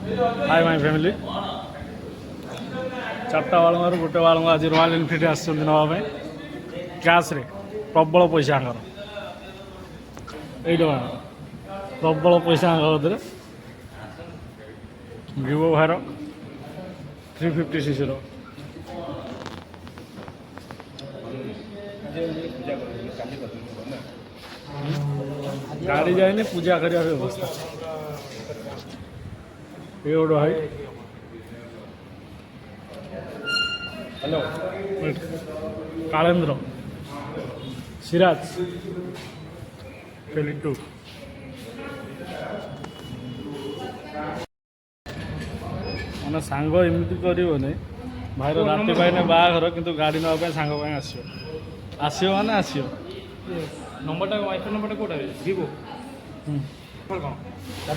hi my family चार्टा बालू गोटे बालू आज रॉयल एनफिल्ड आसना कैश रे प्रबल पैसा ये प्रबल पैसा भिवो भार 350cc गाड़ी जाए पूजा करने व्यवस्था ये गोटे भाई हेलो कालेन्द्र सिराज टू मैंने सांग एमती करनी भाईर राति पाइने बाहाघर किंतु गाड़ी नापी सांग आसो माने आसो नंबरटा वाइफ नंबरटा कोटा भिवो कौन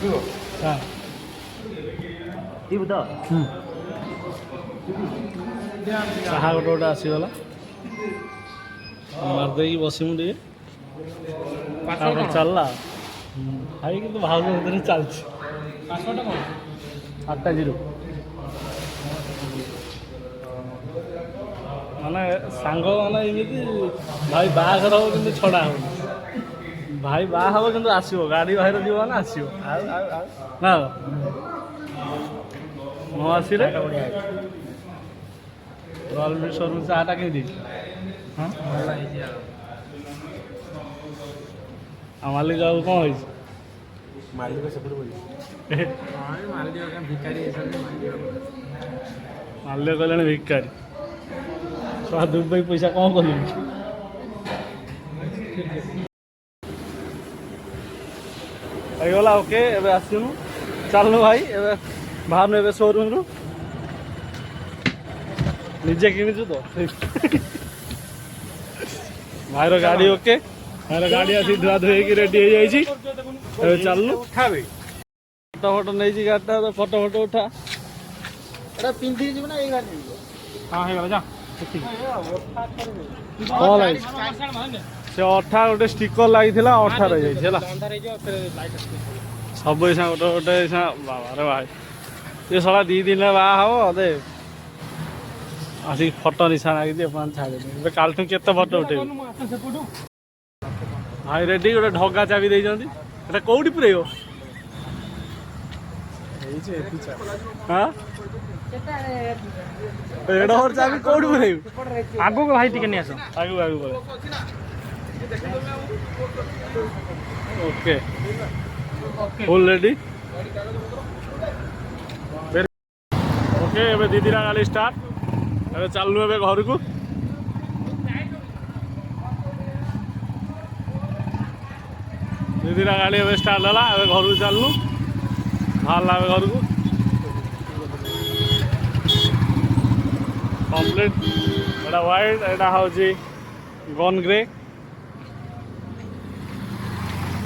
भिवो हाँ भिवो तो चाहा गोटे गोटे आसीगला मारदे बसमु टे चलला भाई कि भाव चलती पासवर्ड कौन 8 माने सांग माने एमती भाई बाहाघर हम कि छड़ा हो भाई बाहा हम कि आसो गाड़ी बाहर जीव ना आसो ना न आसिले रॉयल एनफिल्ड शोरूम चाटा के हाँ मालिक आउ कौन मालिक सब माल्य कहले भिकारी शहा दुबई पैसा कौन कर ओके एबे आसनु चलनु भाई एबे बाहर एबे शोरूम रु निजे किणुचु तो भाईर गाड़ी ओके भाईर गाड़ी आसी धुआ धुई रेडी हो जाइए चलनु खावे फोटो फोटो नहीं गाड़ीटा तो फोटो फोटो उठा पिंधि ना ये गाड़ी हाँ है जा कौन लगे से अठा गोटे स्टिकर लगी अठा रही जाइए सब गोटे गोटे बाबा रे भाई ये साला 2 दिन बाहर दे आसिक फोटो निशान आगे छाड़े काल तुम के फोटो उठे भाई रेडी गोटे ढगा चाबी देते कौटी पुरे हाँ एडोर चाबी कौटी पुरे आगो को भाई टिके नहीं आसो आगु आगु ओके फुल रेडी ओके एबे दीदीरा गाड़ी स्टार्ट अरे चलू ए घर को दीदीरा गाड़ी ए स्टार्ट है घर को चलू बाहर घर को कम्प्लीट एटा व्हाइट एटा हूँ गन ग्रे